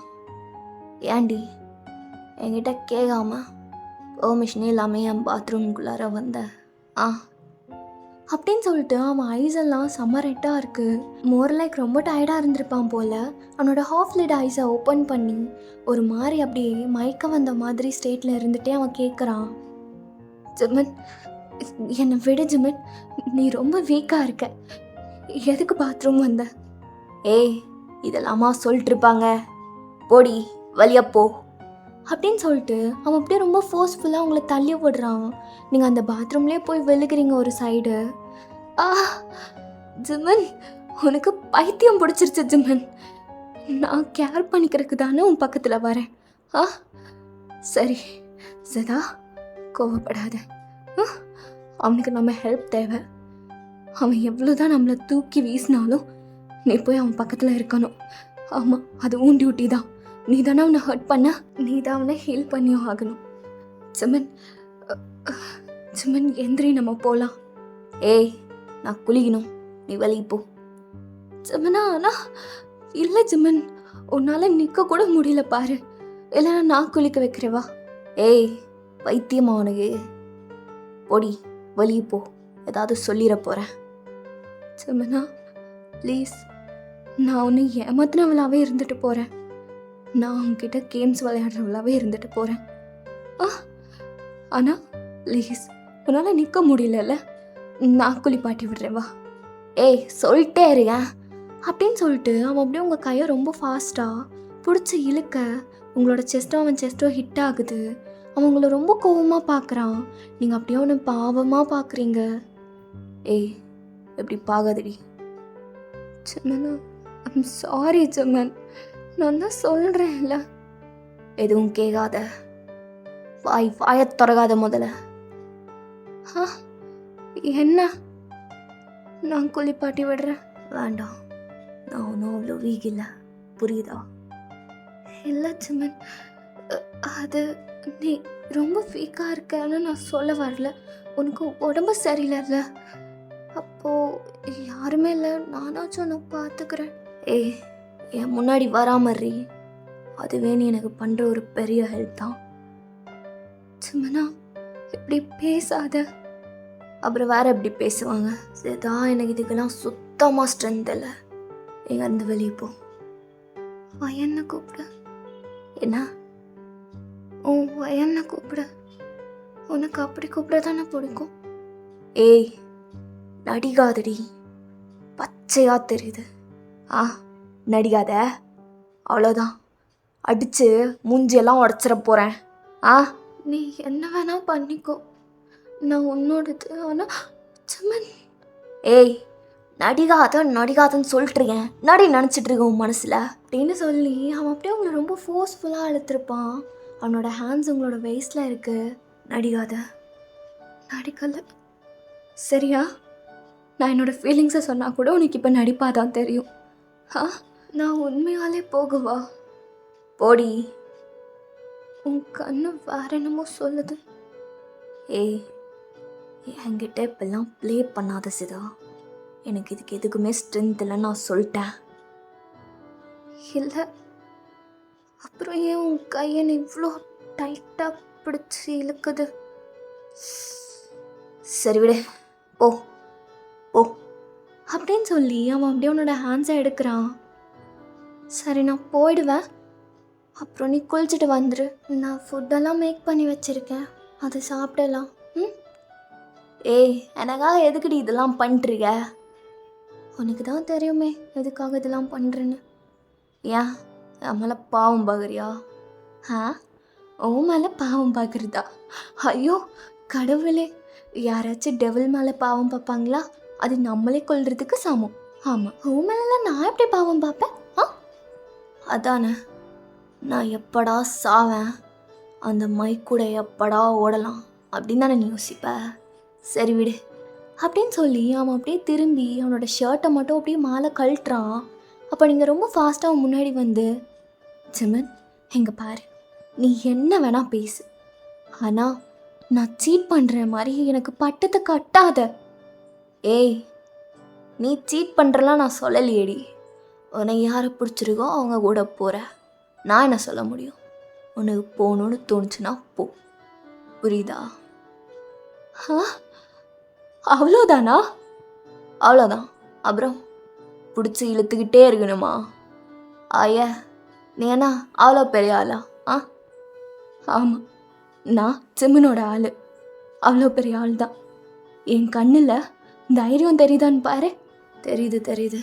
ஏண்டி என்கிட்ட கேட்காம பெர்மிஷனே இல்லாமல் என் பாத்ரூம்குள்ளார வந்த அப்படின்னு சொல்லிட்டு அவன் ஐஸ் எல்லாம் செம்ம ரெட்டாக இருக்குது. மோர் லைக் ரொம்ப டயர்டாக இருந்திருப்பான் போல். அவனோட ஹாஃப் லிட் ஐஸை ஓப்பன் பண்ணி ஒரு மாதிரி அப்படியே மயக்க வந்த மாதிரி ஸ்டேட்டில் இருந்துகிட்டே அவன் கேட்குறான். ஜிம்மன் என்னை விடு ஜிம்மன், நீ ரொம்ப வீக்காக இருக்க. எதுக்கு பாத்ரூம் வந்த? ஏய், இதெல்லாமா சொல்லிட்டு இருப்பாங்க, போடி வழியப்போ அப்படின்னு சொல்லிட்டு அவன் அப்படியே ரொம்ப ஃபோர்ஸ்ஃபுல்லாக அவங்கள தள்ளி விடுறான். நீங்கள் அந்த பாத்ரூம்லேயே போய் விழுகிறீங்க ஒரு சைடு. ஜிம்மன், உனக்கு பைத்தியம் பிடிச்சிருச்சு ஜிம்மன். நான் கேர் பண்ணிக்கிறதுக்கு தானே உன் பக்கத்தில் வரேன். சரி சதா, கோவப்படாத. அவனுக்கு நம்ம ஹெல்ப் தேவை. அவன் எவ்வளோதான் நம்மளை தூக்கி வீசினாலும் நீ போய் அவன் பக்கத்தில் இருக்கணும். ஆமாம், அது உன் டியூட்டி தான். நீ தானே அவனை ஹர்ட் பண்ண, நீ தான் அவனை ஹீல் பண்ணியும் ஆகணும். ஜிம்மன், ஜிம்மன் எந்திரி, நம்ம போகலாம். ஏய், நான் குளிக்கணும், நீ வெளியே போ. ஜிம்மனா, ஆனால் இல்லை ஜிம்மன், உன்னால் நிற்க கூட முடியல பாரு. இல்லைன்னா நான் குளிக்க வைக்கிறேவா? ஏய், பைத்தியமா உனக்கு? போடி வெளியே போ, ஏதாவது சொல்லிட போகிறேன். ஜிம்மனா ப்ளீஸ், நான் ஒன்று ஏமாத்தினவளாகவே இருந்துட்டு போகிறேன். நான் உங்ககிட்ட கேம்ஸ் விளையாடுறவளாகவே இருந்துட்டு போகிறேன். ஆனால் ப்ளீஸ், உன்னால் நிற்க முடியலல்ல, நான் குளிப்பாட்டி விடுறேன் வா. ஏய், சொல்லிட்டே இருக்கேன், அப்படின்னு சொல்லிட்டு அவன் அப்படியே உங்கள் கையை ரொம்ப ஃபாஸ்ட்டாக பிடிச்சி இழுக்க உங்களோட செஸ்ட்டோ அவன் செஸ்ட்டோ ஹிட் ஆகுது. அவன் உங்களை ரொம்ப கோவமாக பார்க்குறான். நீங்கள் அப்படியே அவனை பாவமாக பார்க்குறீங்க. ஏய், எப்படி பார்க்காதடி சமனா. ஐம் சாரி சமன், நான் தான் சொல்கிறேன்ல. எதுவும் கேட்காத, வாயை திறக்காத முதல்ல. என்ன, நான் குளிப்பாட்டி விடுறேன். வேண்டாம், நான் ஒன்றும் அவ்வளோ வீக் இல்லை, புரியுதா? இல்லை சமன், அது நீ ரொம்ப வீக்காக இருக்கன்னு நான் சொல்ல வரல. உனக்கு உடம்பு சரியில்லைல்ல, அப்போது யாருமே இல்லை, நானாச்சும் உன்னை பார்த்துக்கிறேன். ஏய், என் முன்னாடி வராமறி, அதுவே நீ எனக்கு பண்ணுற ஒரு பெரிய ஹெல்ப் தான். சும்மனா, இப்படி பேசாத. அப்புறம் வேற எப்படி பேசுவாங்க? சரிதான், எனக்கு இதுக்கெல்லாம் சுத்தமாக ஸ்ட்ரென்த் இல்லை. எங்க இருந்து வெளியே போ. வயனை கூப்பிடு. என்ன? வயனை கூப்பிடு. உனக்கு அப்படி கூப்பிட தானே பிடிக்கும். ஏய், நடிகாதடி, பச்சையா தெரியுது. நடிகாத, அவ்வளோதான், அடிச்சு மூஞ்சியெல்லாம் உடச்சிட போகிறேன். நீ என்ன வேணா பண்ணிக்கோ, நான் உன்னோடது. ஆனால் சமன், ஏய், நடிகாதன்னு சொல்லிட்டுருக்கேன். நினச்சிட்டு இருக்கேன் உன் மனசில் அப்படின்னு சொல்லி அவன் அப்படியே உங்களை ரொம்ப ஃபோர்ஸ்ஃபுல்லாக அழுத்திருப்பான். அவனோட ஹேண்ட்ஸ் உங்களோட வெயிஸ்டில் இருக்குது. நடிக்கல சரியா? நான் என்னோடய ஃபீலிங்ஸை சொன்னால் கூட உனக்கு இப்போ நடிப்பாக தான் தெரியும். நான் உண்மையாலே போகவா? போடி, உன் கண்ணு வேற என்னமோ சொல்லுது. ஏய், என்கிட்ட இப்பெல்லாம் ப்ளே பண்ணாத சிதா. எனக்கு இதுக்கு எதுக்குமே ஸ்ட்ரென்த் இல்லைன்னு நான் சொல்லிட்டேன். இல்லை, அப்புறம் ஏன் உன் கையை இவ்வளோ டைட்டாக பிடிச்சி இழுக்குது? சரி விடு, ஓ ஓ அப்படின்னு சொல்லி அவன் அப்படியே உன்னோட ஹேண்ட்ஸை எடுக்கிறான். சரி, நான் போயிடுவேன், அப்புறம் நீ குளிச்சுட்டு வந்துடு. நான் ஃபுட்டெல்லாம் மேக் பண்ணி வச்சுருக்கேன், அதை சாப்பிடலாம். ஏய், எனக்காக எதுக்குடி இதெல்லாம் பண்ணிட்டுருக்க? உனக்கு தான் தெரியுமே எதுக்காக இதெல்லாம் பண்ணுறேன்னு. ஏன், என் மேலே பாவம் பார்க்குறியா? உன் மேலே பாவம் பார்க்குறதா? ஐயோ கடவுளே, யாராச்சும் டெவில் மேலே பாவம் பார்ப்பாங்களா? அது நம்மளே கொல்றதுக்கு சமம். ஆமாம், உன் மேலே நான் எப்படி பாவம் பார்ப்பேன்? அதானே, நான் எப்படா சாவேன், அந்த மைக் கூட எப்படா ஓடலாம் அப்படின்னு தானே நீ யோசிப்ப. சரி விடு அப்படின்னு சொல்லி அவன் அப்படியே திரும்பி அவனோட ஷர்ட்டை மட்டும் அப்படியே மேலே கழட்டுறான். அப்போ நீங்கள் ரொம்ப ஃபாஸ்ட்டாக அவன் முன்னாடி வந்து, ஜிமன், எங்கே பாரு, நீ என்ன வேணால் பேசு, ஆனால் நான் சீட் பண்ணுற மாதிரி எனக்கு பட்டத்தை கட்டாத. ஏய், நீ சீட் பண்ணுறலாம் நான் சொல்லலையேடி. உன்னை யாரை பிடிச்சிருக்கோ அவங்க கூட போகிற, நான் என்ன சொல்ல முடியும்? உனக்கு போகணுன்னு தோணுச்சுன்னா போ, புரியுதா? அவ்வளோதானா? அவ்வளோதான், அப்புறம் பிடிச்சி இழுத்துக்கிட்டே இருக்கணுமா? நீ என்ன அவ்வளோ பெரிய ஆளா? ஆமாம், நான் சிம்மனோட ஆள், அவ்வளோ பெரிய ஆள் தான். என் கண்ணில் தைரியம் தெரியுதான்னு பாரு. தெரியுது,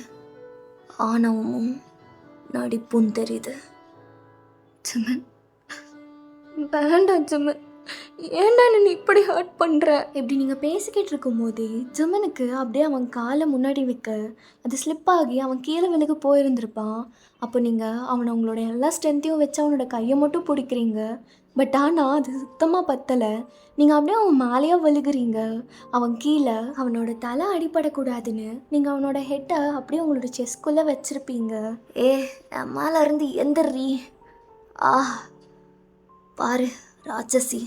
ஆணவமும் நடிப்பும் தெரியுது. சிம்மன், வேண்டாம் சிம்மன், ஏன்டா நீ இப்படி ஹர்ட் பண்ணுற? இப்படி நீங்கள் பேசிக்கிட்டு இருக்கும்போதே ஜிம்மனுக்கு அப்படியே அவன் காலை முன்னாடி வைக்க அது ஸ்லிப்பாகி அவன் கீழே விழுக போயிருந்திருப்பான். அப்போ நீங்கள் அவனை உங்களோட எல்லா ஸ்ட்ரென்த்தையும் வச்சு அவனோட கையை மட்டும் பிடிக்கிறீங்க. பட் ஆனால் அது சுத்தமாக பத்தலை. நீங்கள் அப்படியே அவன் மேலேயே விழுகிறீங்க. அவன் கீழே அவனோட தலை அடிபடக்கூடாதுன்னு நீங்கள் அவனோட ஹெட்டை அப்படியே உங்களோட செஸ்க்குள்ளே வச்சுருப்பீங்க. என் மேலே இருந்து எந்திரி. பாரு ராட்சசி,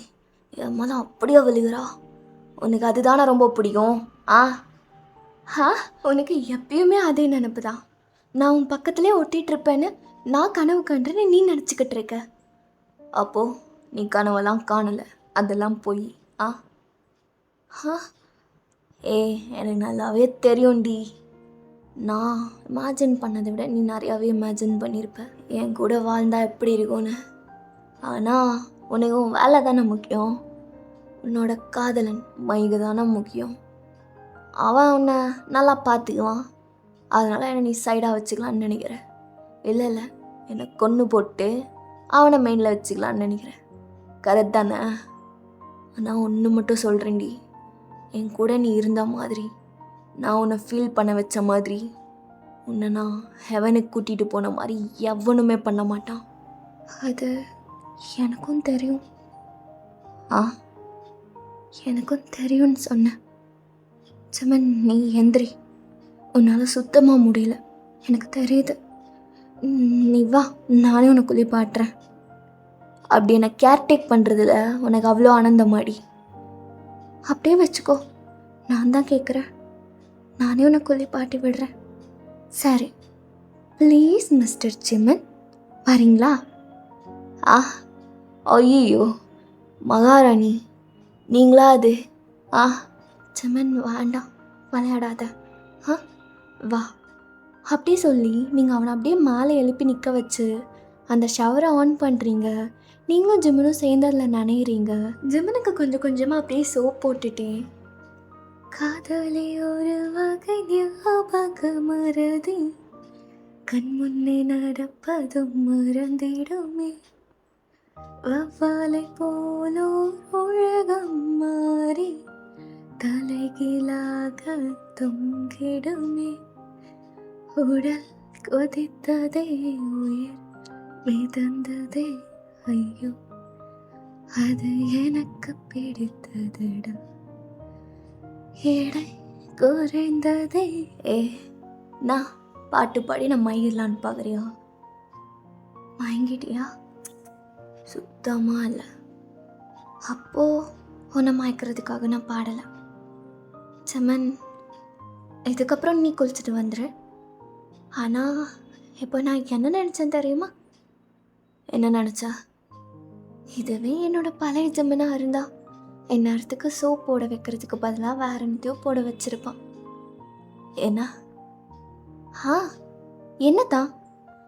என் மேலே அப்படியே விழுகிறா. உனக்கு அதுதானே ரொம்ப பிடிக்கும். உனக்கு எப்பயுமே அதே நினப்பு தான். நான் உன் பக்கத்துலேயே ஒட்டிகிட்ருப்பேன்னு நான் கனவு கண்டுன்னு நீ நினச்சிக்கிட்டு இருக்க. அப்போது நீ கனவெல்லாம் காணலை, அதெல்லாம் போய். எனக்கு நல்லாவே தெரியும்டி. நான் இமேஜின் பண்ணதை விட நீ நிறையாவே இமேஜின் பண்ணியிருப்ப என் கூட வாழ்ந்தா எப்படி இருக்கும்னு. ஆனால் உனக்கு உன் வேலை தானே முக்கியம், உன்னோட காதலன் மைகு தானே முக்கியம். அவன் உன்னை நல்லா பார்த்துக்குவான், அதனால் என்னை நீ சைடாக வச்சுக்கலான்னு நினைக்கிறேன். இல்லை இல்லை, என்னை கொன்று போட்டு அவனை மெயினில் வச்சுக்கலான்னு நினைக்கிறேன். கரெக்ட் தானே? ஆனால் ஒன்று மட்டும் சொல்கிறேன்டி, என் கூட நீ இருந்த மாதிரி, நான் உன்னை ஃபீல் பண்ண வச்ச மாதிரி, உன்னை நான் ஹெவனுக்கு கூட்டிகிட்டு போன மாதிரி எவனுமே பண்ண மாட்டான். அது எனக்கும் தெரியும். எனக்கும் தெரியும்னு சொன்னேன். ஜெமன், நீ எந்திரி. உன்னால் சுத்தமாக முடியல, எனக்கு தெரியுது. நீ வா, நானே உனக்கு குளிப்பாட்டுறேன். அப்படி என்னை கேர்டேக் பண்ணுறதுல உனக்கு அவ்வளோ ஆனந்தமாடி. அப்படியே வச்சுக்கோ, நான் தான் கேட்குறேன். நானே உனக்கு குளிப்பாட்டி விடுறேன். சரி, ப்ளீஸ் மிஸ்டர் ஜெமன், வரீங்களா? ஐயோ மகாராணி, நீங்களா அது? ஜெமன் வேண்டாம், விளையாடாத. வா. அப்படி சொல்லி நீங்கள் அவனை அப்படியே மேலே எழுப்பி நிற்க வச்சு அந்த ஷவரை ஆன் பண்ணுறீங்க. நீங்களும் ஜிம்மனும் சேர்ந்து அதில் நனையிறீங்க. ஜிம்மனுக்கு கொஞ்சம் கொஞ்சமாக அப்படியே சோப் போட்டுட்டேன். காதலே ஒரு வகை ஞாபக மறதி, கண் முன்னே நடப்பதும் மறந்திடுமே, வவ்வாலை போலோ உலகம் மாறி தலைகீழாக தொங்கிடுமே, உடல் கொதித்ததே உயிர் மிதந்ததே ஐயோ, அது எனக்கு பிடித்ததுடா, எடை குறைந்ததே. நான் பாட்டு பாடி நான் மயங்கலான்னு பார்க்குறியா? மயங்கிட்டியா? சுத்தமாக இல்லை. அப்போது உன்னை மயக்கிறதுக்காக நான் பாடலை. ஜெமன், இதுக்கப்புறம் நீ குளிச்சுட்டு வந்துடு. ஆனால் இப்போ நான் என்ன நினச்சேன் தெரியுமா? என்ன நினச்சா? இதுவே என்னோட பழைய ஜெமனாக இருந்தா என் நேரத்துக்கு சோப் போட வைக்கிறதுக்கு பதிலாக வேற என்னத்தையோ போட வச்சுருப்பான். ஏன்னா என்னதான்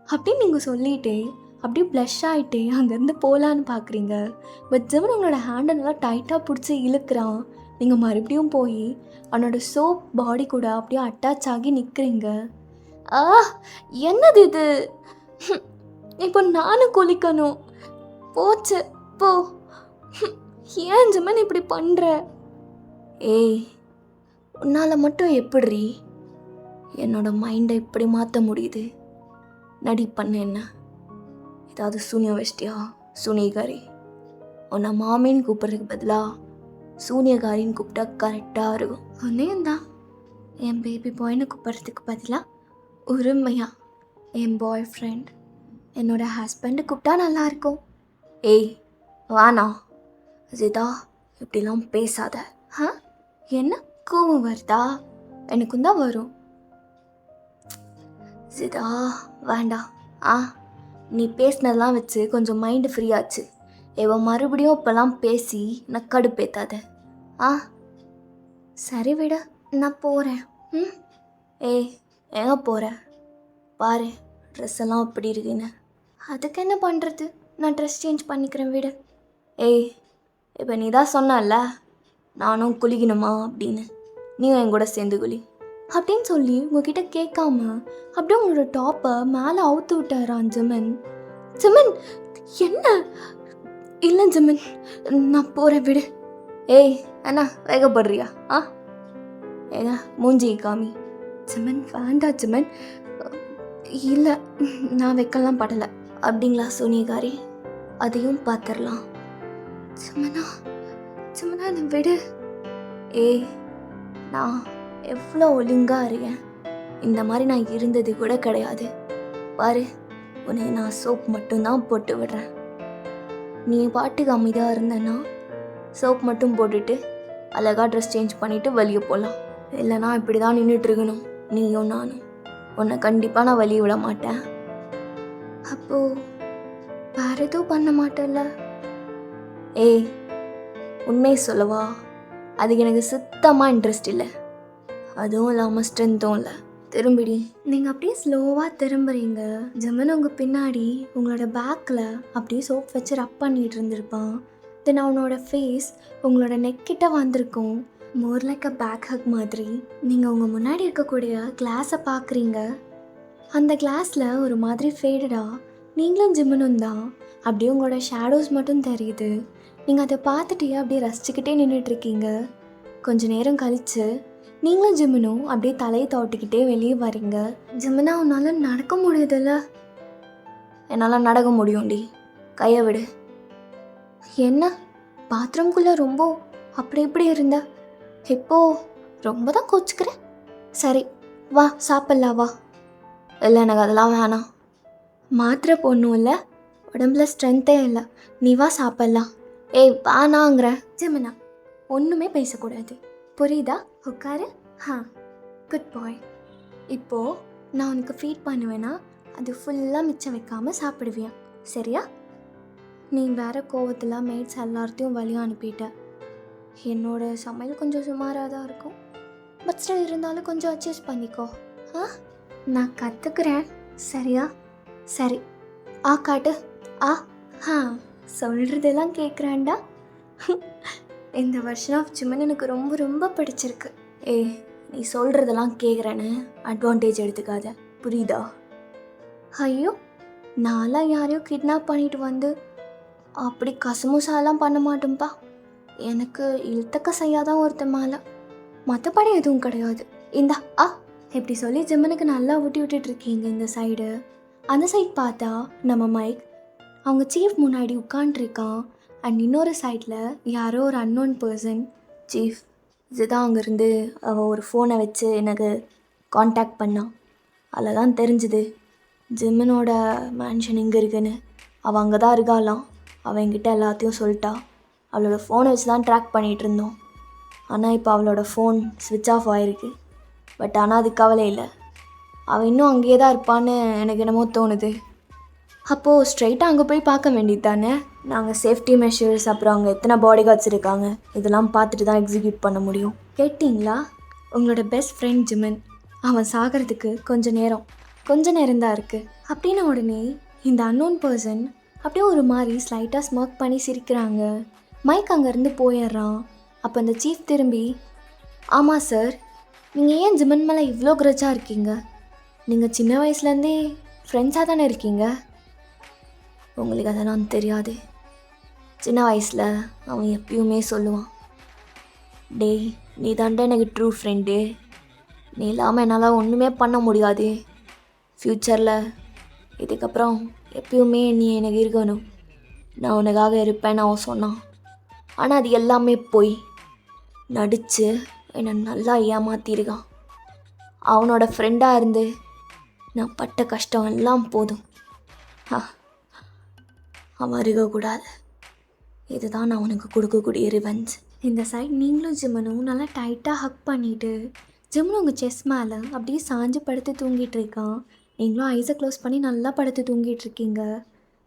அப்படின்னு நீங்கள் சொல்லிட்டே அப்படியே ப்ளஷ் ஆகிட்டே அங்கேருந்து போகலான்னு பார்க்குறீங்க. பட் ஜெமன் உங்களோட ஹேண்டை நல்லா டைட்டாக பிடிச்சி இழுக்கிறான். நீங்கள் மறுபடியும் போய் அவனோட சோப் பாடி கூட அப்படியே அட்டாச் ஆகி நிற்கிறீங்க. என்னது இது? இப்போ நானும் குளிக்கணும். போச்சு போ. ஏன் ஜெமன் இப்படி பண்ணுற? உன்னால் மட்டும் எப்படி என்னோட மைண்டை இப்படி மாற்ற முடியுது? நடி பண்ண என்ன? ஏதாவது சூனியம் வச்சிட்டியா சூனியகாரி? உன்னை மாமின்னு கூப்பிட்றதுக்கு பதிலாக சூனியகாரின்னு கூப்பிட்டா கரெக்டாக இருக்கும். ஒன்றையும் தான் என் பேபி பாய்னு கூப்பிட்றதுக்கு பதிலாக உரிமையா என் பாய் ஃப்ரெண்ட், என்னோட ஹஸ்பண்டு கூப்பிட்டா நல்லாயிருக்கும். வானா ஜிதா, இப்படிலாம் பேசாத. என்ன கோவம் வருதா? எனக்கும் தான் வரும். ஜிதா வேண்டாம். நீ பேசினதெல்லாம் வச்சு கொஞ்சம் மைண்டு ஃப்ரீ ஆச்சு. மறுபடியும் இப்போல்லாம் பேசி நான் கடுப்பேத்தாத. சரி விட, நான் போகிறேன். எங்கே போகிற? பாரு ட்ரெஸ் எல்லாம் இப்படி இருக்குன்னு. அதுக்கு என்ன பண்ணுறது, நான் ட்ரெஸ் சேஞ்ச் பண்ணிக்கிறேன் விட. இப்போ நீ தான் சொன்னல நானும் குளிக்கணுமா அப்படின்னு, நீயும் என் கூட சேர்ந்து குளி அப்படின்னு சொல்லி உங்ககிட்ட கேட்காம அப்படியே உங்களோட டாப்பை மேலே அவுத்து விட்டாரான் ஜெமன். ஜெமன், என்ன? இல்லை ஜெமன், நான் போகிறேன் விடு. அண்ணா வேகப்படுறியா? ஏங்க மூஞ்சி காமி. ஜெமன் வேண்டாம் ஜெமன். இல்லை, நான் வைக்கலாம் படலை. அப்படிங்களா சோனியகாரி? அதையும் பார்த்துடலாம். ஜெமனா என்னை விடு. நான் எவ்வளோ ஒழுங்காக இருக்கேன். இந்த மாதிரி நான் இருந்தது கூட கிடையாது. பாரு, உன்னை நான் சோப் மட்டும்தான் போட்டு விடுறேன். நீ பாட்டுக்கு அமைதியாக இருந்தேன்னா சோப் மட்டும் போட்டுட்டு அழகாக ட்ரெஸ் சேஞ்ச் பண்ணிவிட்டு வெளியே போகலாம். இல்லைனா இப்படி தான் நின்றுட்டுருக்கணும் நீயும் நானும். உன்னை கண்டிப்பாக நான் வெளியே விட மாட்டேன். அப்போது வேறு எதுவும் பண்ண மாட்டேன்ல? உண்மையை சொல்லவா, அதுக்கு எனக்கு சுத்தமாக இன்ட்ரெஸ்ட் இல்லை. அதுவும் இல்லாமல் ஸ்ட்ரென்த்தும் இல்லை. திரும்பிடி. நீங்கள் அப்படியே ஸ்லோவாக திரும்புறீங்க. ஜெமன் உங்கள் பின்னாடி உங்களோட பேக்கில் அப்படியே சோப் வச்சு ரப் பண்ணிகிட்டு இருந்திருப்பான். தென் அவனோட ஃபேஸ் உங்களோட நெக்கிட்ட வந்திருக்கும். More like a back hug மாதிரி. நீங்கள் உங்கள் முன்னாடி இருக்கக்கூடிய கிளாஸை பார்க்குறீங்க. அந்த கிளாஸில் ஒரு மாதிரி ஃபேடடாக நீங்களும் ஜிம்மனும் தான். அப்படியே உங்களோட ஷேடோஸ் மட்டும் தெரியுது. நீங்கள் அதை பார்த்துட்டே அப்படியே ரசிச்சுக்கிட்டே நின்றுட்டுருக்கீங்க. கொஞ்ச நேரம் கழித்து நீங்களும் ஜிம்மனும் அப்படியே தலையை தோட்டிக்கிட்டே வெளியே வரீங்க. ஜிம்மனா உன்னால் நடக்க முடியுதுல்ல? என்னால் நடக்க முடியும்டி, கையை விடு. என்ன பாத்ரூம்குள்ளே ரொம்ப அப்படி இப்படி இருந்த? இப்போ ரொம்ப தான் கோச்சுக்கிறேன். சரி வா சாப்பிட்லாம் வா. இல்லை எனக்கு அதெல்லாம் வேணாம். மாத்திரை போடணும் இல்லை, உடம்புல ஸ்ட்ரென்த்தே இல்லை. நீ வா சாப்பிட்லாம். ஏய் வானாங்கிற. ஜிம்மனா ஒன்றுமே பேசக்கூடாது, புரியுதா? உட்காரு. குட் பாய். இப்போது நான் உனக்கு ஃபீட் பண்ணுவேன்னா அது ஃபுல்லாக மிச்சம் வைக்காமல் சாப்பிடுவியா, சரியா? நீ வேறு கோவத்தில் மேட்ஸ் எல்லாத்தையும் வழியாக அனுப்பிட்ட. என்னோட சமையல் கொஞ்சம் சுமாராக தான் இருக்கும், பட் ஸ்டில் இருந்தாலும் கொஞ்சம் அட்ஜஸ்ட் பண்ணிக்கோ. நான் கற்றுக்குறேன், சரியா? சரி காட்டு. சொல்கிறதெல்லாம் கேட்குறான்டா. இந்த வருஷன் ஆஃப் ஜிம்மன் எனக்கு ரொம்ப ரொம்ப பிடிச்சிருக்கு. நீ சொல்கிறதெல்லாம் கேட்குறேன்னு அட்வான்டேஜ் எடுத்துக்காத, புரியுதா? ஐயோ, நான்லாம் யாரையும் கிட்னாப் பண்ணிட்டு வந்து அப்படி கசமுசாலாம் பண்ண மாட்டேன்ப்பா. எனக்கு இழுத்தக்க செய்யாதான் ஒருத்த மேலே, மற்றபடி எதுவும் கிடையாது. இந்தா எப்படி சொல்லி ஜிம்மனுக்கு நல்லா ஊட்டி விட்டுட்ருக்கீங்க. இந்த சைடு அந்த சைட் பார்த்தா நம்ம மைக் அவங்க சீஃப் முன்னாடி உட்காண்ட்ருக்கான். அண்ட் இன்னொரு சைடில் யாரோ ஒரு அன்னோன் பர்சன் சீஃப் இதுதான் அங்கேருந்து அவள் ஒரு ஃபோனை வச்சு எனக்கு காண்டாக்ட் பண்ணான். அதில் தான் தெரிஞ்சுது ஜிம்மனோட மேன்ஷன் இங்கே இருக்குன்னு. அவள் அங்கே தான் இருக்காளாம். அவள் என்கிட்ட எல்லாத்தையும் சொல்லிட்டா. அவளோட ஃபோனை வச்சு தான் ட்ராக் பண்ணிகிட்டு இருந்தோம். ஆனால் இப்போ அவளோட ஃபோன் ஸ்விட்ச் ஆஃப் ஆகிருக்கு. பட் ஆனால் அது கவலை இல்லை, அவள் இன்னும் அங்கேயே தான் இருப்பான்னு எனக்கு என்னமோ தோணுது. அப்போது ஸ்ட்ரைட்டாக அங்கே போய் பார்க்க வேண்டியது தானே. நாங்கள் சேஃப்டி மெஷர்ஸ், அப்புறம் அங்கே எத்தனை பாடி கார்ட்ஸ் இருக்காங்க, இதெல்லாம் பார்த்துட்டு தான் எக்ஸிக்யூட் பண்ண முடியும். கேட்டிங்களா? உங்களோட பெஸ்ட் ஃப்ரெண்ட் ஜிம்மன் அவன் சாகிறதுக்கு கொஞ்ச நேரம் தான் இருக்குது அப்படின்ன உடனே இந்த அன்னோன் பர்சன் அப்படியே ஒரு மாதிரி ஸ்லைட்டாக ஸ்மோக் பண்ணி சிரிக்கிறாங்க. மைக் அங்கேருந்து போயிடுறான். அப்போ அந்த சீஃப் திரும்பி, ஆமாம் சார், நீங்கள் ஏன் ஜிம்மன் மேலே இவ்வளோ கிரட்சாக இருக்கீங்க? நீங்கள் சின்ன வயசுலேருந்தே ஃப்ரெண்ட்ஸாக தானே இருக்கீங்க. உங்களுக்கு அதெல்லாம் தெரியாது. சின்ன வயசில் அவன் எப்பயுமே சொல்லுவான், டேய் நீ தாண்டா எனக்கு ட்ரூ ஃப்ரெண்டு, நீ இல்லாமல் என்னால் ஒன்றுமே பண்ண முடியாது. ஃப்யூச்சரில் இதுக்கப்புறம் எப்பயுமே நீ எனக்கு இருக்கணும், நான் உனக்காக இருப்பேன்னு அவன் சொன்னான். ஆனால் அது எல்லாமே போய் நடித்து என்னை நல்லா ஏமாற்றிருக்கான். அவனோட ஃப்ரெண்டாக இருந்து நான் பட்ட கஷ்டம் எல்லாம் போதும். அவன் இருக்கக்கூடாது. இதுதான் நான் உனக்கு கொடுக்கக்கூடிய ரிவெஞ்ச். இந்த சைட் நீங்களும் ஜிம்மனும் நல்லா டைட்டாக ஹக் பண்ணிவிட்டு ஜிம்மனும் உங்கள் செஸ் மேலே அப்படியே சாஞ்சு படுத்து தூங்கிட்டு இருக்கான். நீங்களும் ஐஸை க்ளோஸ் பண்ணி நல்லா படுத்து தூங்கிட்டு இருக்கீங்க.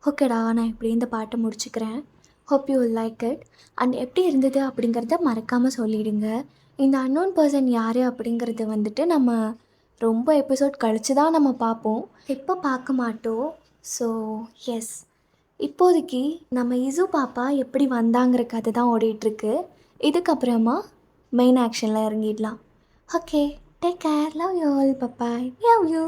ஓகேடா, நான் இப்படியே இந்த பாட்டை முடிச்சுக்கிறேன். Hope you like it. And எப்படி இருந்தது அப்படிங்கிறத மறக்காமல் சொல்லிவிடுங்க. இந்த அன்னோன் பர்சன் யார் அப்படிங்கிறது வந்துட்டு நம்ம ரொம்ப எபிசோட் கழித்து தான் நம்ம பார்ப்போம், இப்போ பார்க்க மாட்டோம். ஸோ எஸ், இப்போதைக்கு நம்ம இசு பாப்பா எப்படி வந்தாங்கிற கதை தான் ஓடிட்டுருக்கு. இதுக்கப்புறமா மெயின் ஆக்ஷனில் இறங்கிடலாம். Okay, take care, love you all, பப்பாய், லவ் யூ.